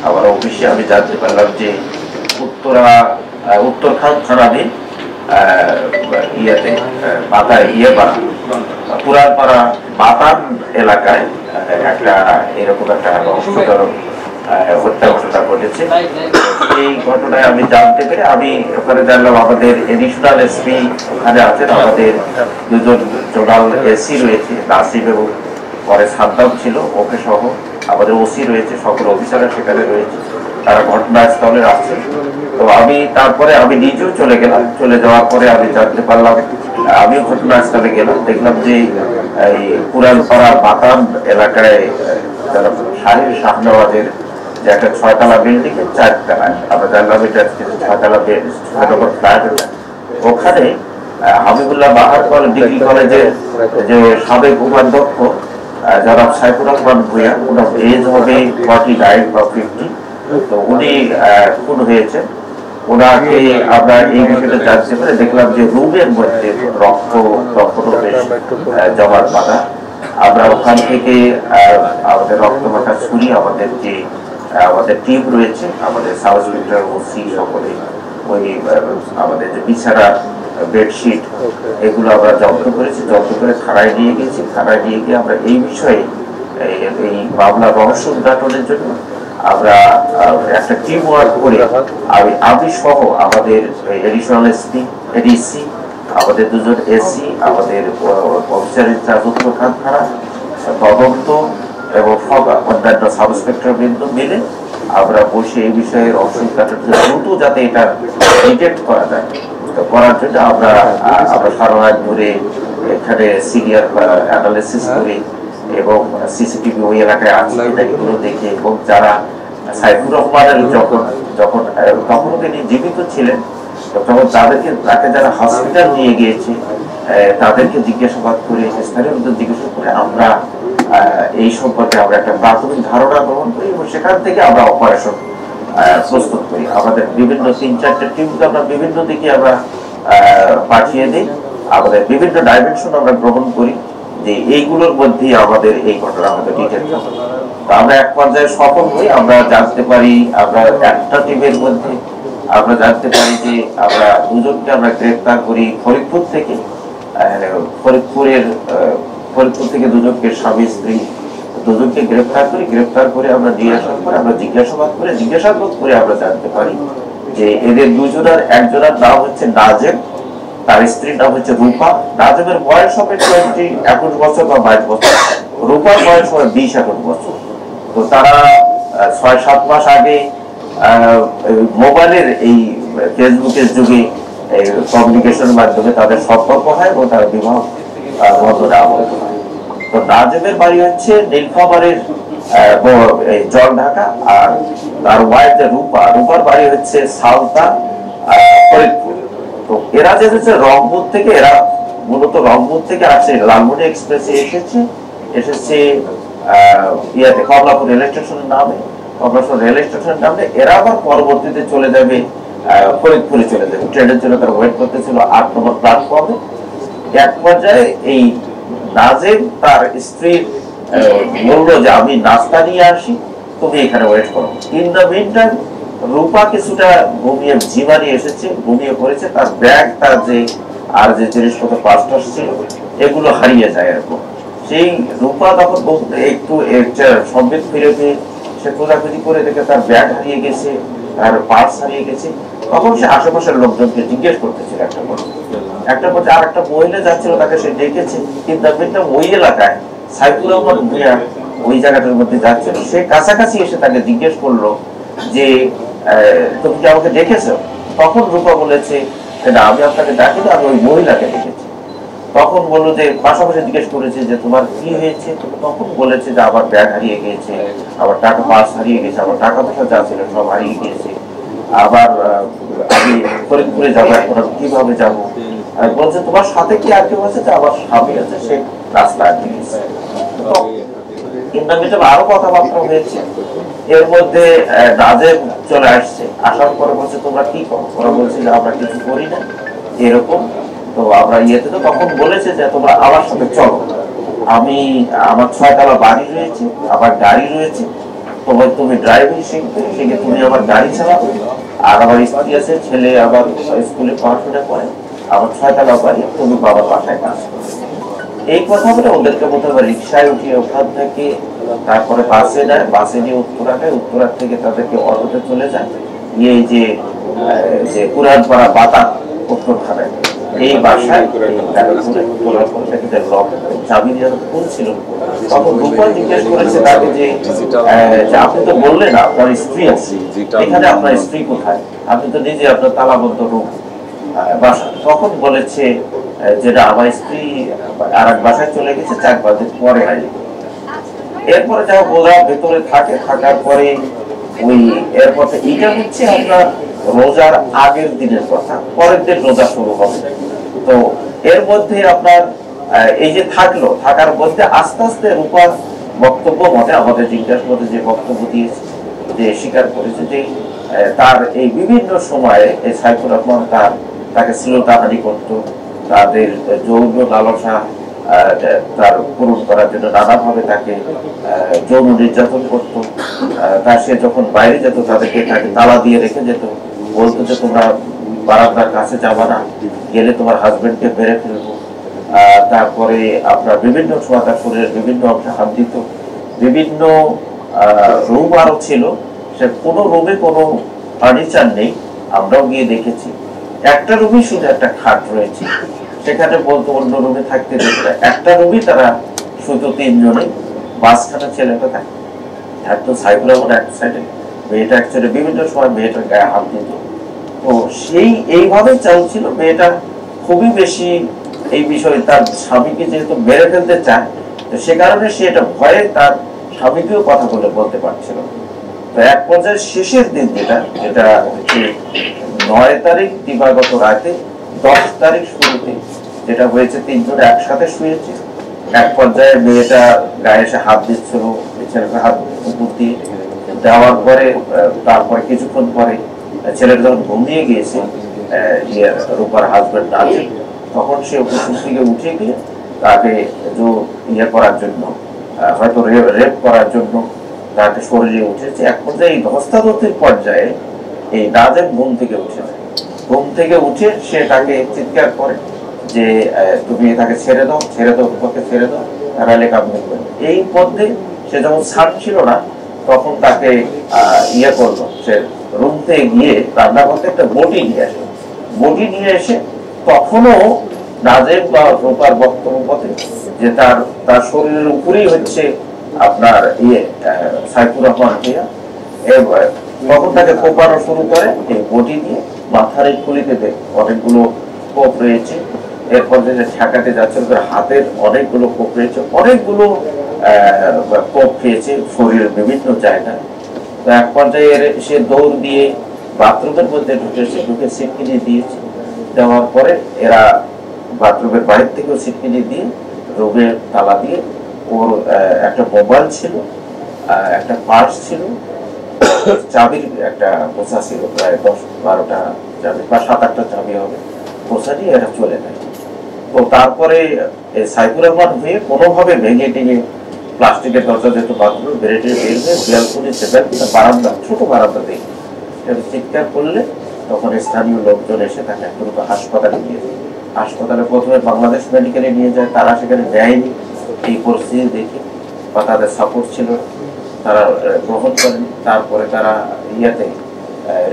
আমার অফিসে আমি জানতে পারলাম যে উত্তরখান থানাধীন পাড়া পুরানপাড়া বাতান এলাকায় একটা এরকম একটা রহস্যজনক হত্যা ঘটনা ঘটেছে। এই ঘটনায় আমি জানতে পেরে আমি ওখানে জানলাম আমাদের এডিশনাল এসপি ওখানে আছেন, আমাদের দুজন জোনাল এসি রয়েছে, নাসিম এবং পরে সাদ্দাম ছিল, ওকে সহ আমাদের ওসি রয়েছে, সকল অফিসাররা সেখানে রয়েছে, তারা ঘটনাস্থলে আসছে। তো তারপরে আমি নিজেও চলে গেলাম। চলে যাওয়ার পরে আমি জানতে পারলাম, আমিও ঘটনাস্থলে গেলাম, দেখলাম যে এই পুরানপাড়া বাতান এলাকায় যারা শাহনওয়াজের যে একটা 6তলা বিল্ডিং এর 4 তলায়, আমরা জানলাম এটা 6তলা 6 নম্বর ফ্ল্যাট। ওখানে হাবিবুল্লাহ বাহার ডিগ্রি কলেজের যে সাবেক উপাধ্যক্ষ যারা সাইফুর রহমান ভূঁইয়া, ওনার এজ হবে 49 বা 50, তো উনি খুন হয়েছেন। ওনাকে আমরা এই বিষয়টা জানতে পারে দেখলাম যে রুমের মধ্যে রক্ত জমাট বাঁধা। আমরা ওখান থেকে আমাদের রক্ত মাখা ছুরি, আমাদের টিম রয়েছে, আমাদের সাব ইন্সপেক্টর ওসি সকলে, ওই আমাদের যে বিছানা বেডশিট এগুলো আমরা জব্দ করেছি, জব্দ করে থানায় নিয়ে গেছি। থানায় নিয়ে গিয়ে আমরা এই বিষয়ে এই মামলা রহস্য উদ্ঘাটনের জন্য আমরা একটা টিম ওয়ার্ক করে আমি সহ আমাদের এডিশনাল এসপি, এডিসি, আমাদের দুজন এসি, আমাদের অফিসার ইনচার্জ উত্তরখান থানা, তদন্ত এবং অন্যান্য সাব ইন্সপেক্টর বৃন্দ মিলে আমরা বসে এই বিষয়ে রহস্য উদ্ঘাটন দ্রুত যাতে এটা ডিটেক্ট করা যায়, করার জন্য আমরা সারা রাত ধরে এখানে সিনিয়র অ্যানালিসিস করি এবং সিসিটিভি ওই এলাকায় আছে এগুলো দেখে, এবং যারা সাইফুর রহমানের তখন তিনি জীবিত ছিলেন, তখন তাকে যারা হসপিটাল নিয়ে গিয়েছে তাদেরকে জিজ্ঞাসাবাদ করে, স্থানীয় জিজ্ঞাসা করে আমরা এই সম্পর্কে আমরা একটা প্রাথমিক ধারণা গ্রহণ করি এবং সেখান থেকে আমরা অপারেশন প্রস্তুত করি। আমাদের বিভিন্ন 3-4টে টিমকে আমরা বিভিন্ন দিকে আমরা পাঠিয়ে দিই, আমাদের বিভিন্ন ডাইমেনশন আমরা গ্রহণ করি যে এইগুলোর মধ্যে আমাদের এই ঘটনা আমাদের ডিটেক্ট হবে। তো আমরা এক পর্যায়ে সফল হই। আমরা জানতে পারি, আমরা একটা টিমের মধ্যে আমরা জানতে পারি যে আমরা দুজনকে আমরা গ্রেফতার করি ফরিদপুর থেকে। ফরিদপুর থেকে দুজনকে, স্বামী স্ত্রী দুজনকে গ্রেফতার করি। গ্রেফতার করে আমরা নিয়ে আসার পরে আমরা জিজ্ঞাসাবাদ করে আমরা জানতে পারি যে এদের দুজনের একজনের নাম হচ্ছে নাজেম, তার স্ত্রীর নাম হচ্ছে রূপা। নাজেমের বয়স হবে 21 বছর বা 22 বছর, রূপার বয়স হবে 20-21 বছর। তো তারা 6-7 মাস আগে মোবাইলের এই ফেসবুকের যুগে কমিউনিকেশনের মাধ্যমে তাদের সম্পর্ক হয় এবং তারা বিবাহ বন্ধনে আবদ্ধ হয়। তো নাজেমের বাড়ি হচ্ছে নীলফামারীর জলঢাকা, আর তার ওয়াইফ যে রূপার বাড়ি হচ্ছে সালতা ফরিদপুর। তো এরা যে হচ্ছে রংপুর থেকে, এরা মূলত রংপুর থেকে আসছে, লালমনি এক্সপ্রেসে এসেছে কমলাপুর রেল স্টেশনের নামে, এরা আবার পরবর্তীতে চলে যাবে ফরিদপুরে, চলে যাবে ট্রেনের জন্য। তারা ওয়েট করতেছিল 8 নম্বর প্ল্যাটফর্মে। এক পর্যায়ে এই নাজেম তার স্ত্রীর বললো যে আমি নাস্তা নিয়ে আসি, তুমি এখানে ওয়েট করো। ইন দ্য মিন টাইম রূপা কিছুটা ঘুমিয়ে পড়েছে, তার ব্যাগ, তার যে জিনিসপত্র পাসটাস ছিল এগুলো হারিয়ে যায়। এরকম সেই রূপা তখন একটু সম্বিত ফিরে পেয়ে সে খোঁজাখুঁজি করে দেখে তার ব্যাগ হারিয়ে গেছে, তার পার্স হারিয়ে গেছে। তখন সে আশেপাশের লোকজনকে জিজ্ঞেস করতেছিল একটা পর্যায়ে আর একটা মহিলা যাচ্ছিল, তাকে সে ডেকেছে, কিন্তু ওই এলাকায় সাইফুর রহমান ভূঁইয়া ওই জায়গাটার মধ্যে যাচ্ছিল। সে কাছাকাছি এসে তাকে জিজ্ঞেস করলো যে তুমি কি আমাকে দেখেছো? তখন রূপা বলেছে না, আমি আপনাকে ডাকিনি, আমি ওই মহিলাকে দেখেছি। তখন বললো যে পাশাপাশি জিজ্ঞেস করেছে যে তোমার কি হয়েছে? তখন বলেছে যে আমার ব্যাগ হারিয়ে গিয়েছে, আমার টাকা পার্স হারিয়ে গেছে, আমার টাকা পয়সা যা ছিল সব হারিয়ে গিয়েছে, আবার আমি ফরিদপুরে যাবো, এখন আমি কিভাবে যাবো? আর বলছে তোমার সাথে কি আর কেউ আছে? যে আমার স্বামী আছে, সে রাস্তা আটকে গেছে। আরো কথাবার্তা হয়েছে। এর মধ্যে নাজেম চলে আসছে, আসার পরে বলছে তোমরা কি করো? ওরা বলছে যে আমরা কিছু করি না এরকম। তো আমরা তো তখন বলেছে যে তোমরা আমার সাথে চলো, আমার 6 তলা বাড়ি রয়েছে, আমার গাড়ি রয়েছে, তোমার তুমি ড্রাইভিং শিখবে, শিখে তুমি আবার গাড়ি চালাবে, আর আমার স্ত্রী আছে, ছেলে আবার স্কুলে পড়াশোনা করে, আবার 6 তলা বাড়ি, তুমি বাবার বাসায় কাজ করবে। এই কথা বলে ওদেরকে প্রথমে রিক্সায় উঠিয়ে ওখান থেকে তারপরে বাসে নেয়, বাসে নিয়ে উত্তরাটায়, উত্তরার থেকে তাদেরকে অটোতে চলে যায়, গিয়ে এই যে কুরআনপাড়া বাতা উত্তরখানায় এই বাসায় তোলার পর তাকে যে লক চাবি দিয়ে খুলছিল, তখন রূপা জিজ্ঞেস করেছে তাকে যে আপনি তো বললেন আপনার স্ত্রী আছে, এখানে আপনার স্ত্রী কোথায়, আপনি তো নিজে আপনার তালাবদ্ধ রূপ বাসা। তখন বলেছে যেটা আমার স্ত্রী আর এক বাসায় চলে গেছে, 4-5 দিন পরে আসবে। এরপরে যা ওরা ভেতরে থাকে, থাকার পরে ওই এরপর এটা হচ্ছে আপনার রোজার আগের দিনের কথা, পরের দিন রোজা শুরু হবে। তো এর মধ্যে আপনার এই যে থাকলো, থাকার মধ্যে আস্তে আস্তে রূপার বক্তব্য মতে আমাদের জিজ্ঞাসা মতে যে বক্তব্য দিয়েছে, যে স্বীকার করেছে যে তার এই বিভিন্ন সময়ে এই সাইফুর রহমান তাকে শ্লীলতাহানি করতো, তাদের যৌন লালসা তার পূরণ করার জন্য নানাভাবে তাকে যৌন নির্যাতন করতো। সে যখন বাইরে যেত তাদেরকে তাকে তালা দিয়ে রেখে যেত, বলতো যে তোমরা বারান্দার কাছে যাবা না, গেলে তোমার হাজবেন্ডকে মেরে ফেলবো। তারপরে আপনার বিভিন্ন সময় তার শরীরের বিভিন্ন অংশে হাত দিত। বিভিন্ন রুম আরো ছিল, সে কোনো রুমে কোনো ফার্নিচার নেই, আমরাও গিয়ে দেখেছি। একটা রুমে শুধু একটা খাট রয়েছে, সেখানে বলতো অন্য রুমে থাকতে দেবে। একটা রুমই তারা শুধু 3 জনে, মাঝখানে ছেলেটা থাকে, থাকতো সাইফুর রহমান এক সাইডে, মেয়েটা এক সাইডে। বিভিন্ন সময় মেয়েটার গায়ে হাত দিত। তো সেই এইভাবে চলছিল। মেয়েটা খুবই বেশি এই বিষয়ে তার স্বামীকে যেহেতু মেরে ফেলতে চায়, তো সে কারণে সে এটা ভয়ে তার স্বামীকেও কথা বলতে পারছিল। তো এক পর্যায়ে শেষের দিন যেটা হচ্ছে 9 তারিখ দিবাগত রাতে, 10 তারিখ শুরুতে যেটা হয়েছে, 3 জনে একসাথে শুয়েছে। এক পর্যায়ে মেয়েটা গায়ে এসে হাত দিচ্ছিল, ছেলেটা হাত উপর দিয়ে দেওয়ার পরে তারপরে কিছুক্ষণ পরে ছেলেটা যখন ঘুমিয়ে গিয়েছে, রূপার হাজবেন্ড আছে, তখন সে উপস্থিত থেকে উঠে গিয়ে তাকে ইয়ে করার জন্য, হয়তো রেপ করার জন্য তাকে শরীরে উঠেছে। এক পর্যায়ে এই ধস্তাধস্তির পর্যায়ে এই নাজেম ঘুম থেকে উঠে যায়। ঘুম থেকে উঠে সে তাকে চিৎকার করে যে তুমি তাকে ছেড়ে দাও, রূপাকে ছেড়ে দাও, তাহলে কামড় করবে। এই পথে সে যখন ছাড়ছিল না, তখন তাকে ইয়ে করলো, সে রুম থেকে গিয়ে রান্না করতে একটা বটি নিয়ে এসে তখনও নাজেম বা রূপার বক্তব্য পথে যে তার শরীরের উপরেই হচ্ছে আপনার সাইফুর রহমান ভাইয়া, তখন তাকে কোপানো শুরু করে এই বটি দিয়ে। মাথার এই খুলিতে অনেকগুলো কোপ রয়েছে। এরপর যে ঠেকাতে যাচ্ছে, হাতের অনেকগুলো কোপ রয়েছে, অনেকগুলো কোপ খেয়েছে শরীরের বিভিন্ন জায়গায়। তো এক পর্যায়ে সে দৌড় দিয়ে বাথরুমের মধ্যে ঢুকে সিটকিনি দিয়েছে। দেওয়ার পরে এরা বাথরুমের বাইরে থেকেও সিটকিনি দিয়ে রুমে তালা দিয়ে, ওর একটা মোবাইল ছিল, একটা পার্স ছিল, চাবির একটা পোষা ছিল, প্রায় 10-12টা চাবি বা 7-8টা চাবি হবে, পোষা দিয়ে এরা চলে যায়। তো তারপরে সাইফুর রহমান হয়ে কোনোভাবে ভেঙে টেঙে প্লাস্টিকের দরজা যেহেতু বাথরুম বের হয়ে ব্যালকনি বারান্দা, ছোট বারান্দা দেখে চিৎকার করলে তখন স্থানীয় লোকজন এসে তাকে দ্রুত হাসপাতালে নিয়ে যায়। হাসপাতালে প্রথমে বাংলাদেশ মেডিকেলে নিয়ে যায়, তারা সেখানে দেয়নি এই পরিস্থিতি দেখে, বা তাদের সাপোর্ট ছিল, তারা গ্রহণ করেনি। তারপরে তারা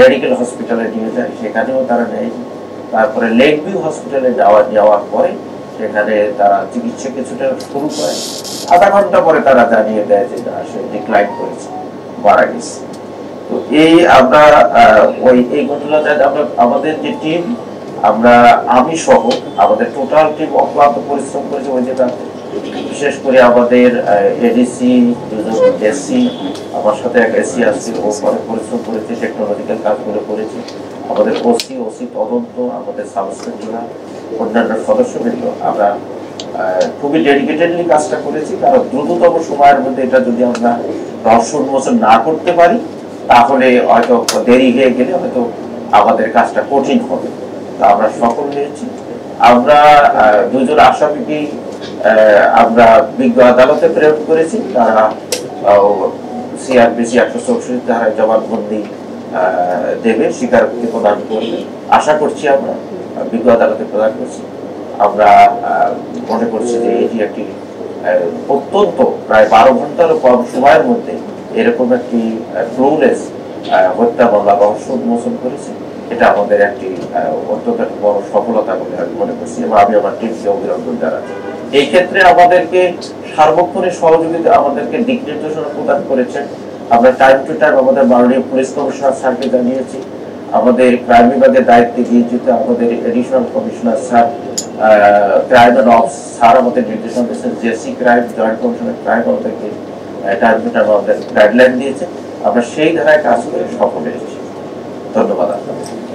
রেডিকেল হসপিটালে নিয়ে যায়, সেখানেও তারা নেয়নি। তারপরে লেক ভিউ হসপিটালে যাওয়ার পরে সেখানে তারা চিকিৎসা কিছুটা শুরু করে। আধা ঘন্টা পরে তারা জানিয়ে দেয় যে সে ডিক্লাইন করেছে, মারা গেছে। তো আমরা এই ঘটনাটা আমাদের যে টিম, আমি সহ আমাদের টোটাল টিম অক্লান্ত পরিশ্রম করেছে ওই জায়গাতে। বিশেষ করে আমাদের এডিসি, এসসি, আমার সাথে এক এসি আছে, ও অনেক পরিশ্রম করেছে, টেকনোলজিক্যাল কাজগুলো করেছে। আমাদের ওসি তদন্ত, আমাদের সাবইন্সপেক্টররা, অন্যান্য সদস্যবৃন্দ, আমরা খুবই ডেডিকেটেডলি কাজটা করেছি। কারণ দ্রুততম সময়ের মধ্যে এটা যদি আমরা রহস্য উন্মোচন না করতে পারি, তাহলে হয়তো দেরি হয়ে গেলে হয়তো আমাদের কাজটা কঠিন হবে। তা আমরা সফল হয়েছি। আমরা 2 জন আসামিকে আমরা বিজ্ঞ আদালতে প্রেরণ করেছি। তারা সিআরপিসি 164 ধারায় জবানবন্দি দেবে, স্বীকারোক্তি প্রদান করবে। আশা করছি আমরা বিজ্ঞ আদালতে প্রদান করছি। আমরা মনে করছি যে এটি একটি অত্যন্ত প্রায় 12 ঘন্টারও কম সময়ের মধ্যে এরকম একটি ফ্লুলেস হত্যা মামলা রহস্য উন্মোচন করেছে। এটা আমাদের একটি অত্যন্ত বড় সফলতা বলে আমি মনে করছি এবং আমি আমার টিমকে অভিনন্দন জানাচ্ছি। এই ক্ষেত্রে আমাদেরকে সার্বক্ষণিক সহযোগিতা, আমাদেরকে দিক নির্দেশনা প্রদান করেছেন। আমরা টাইম টু টাইম আমাদের মাননীয় পুলিশ কমিশনার স্যারকে জানিয়েছি, আমাদের ক্রাইম বিভাগের দায়িত্বে নিয়োজিত আমাদের additional commissioner sir, crime and ops sir আমাদের নির্দেশনা দিয়েছেন, JC crime, joint commissioner crime আমাদেরকে টাইম টু টাইম আমাদের গাইডলাইন দিয়েছে। আমরা সেই ধারায় কাজ করে সফল হয়েছি। ধন্যবাদ আপনাদের।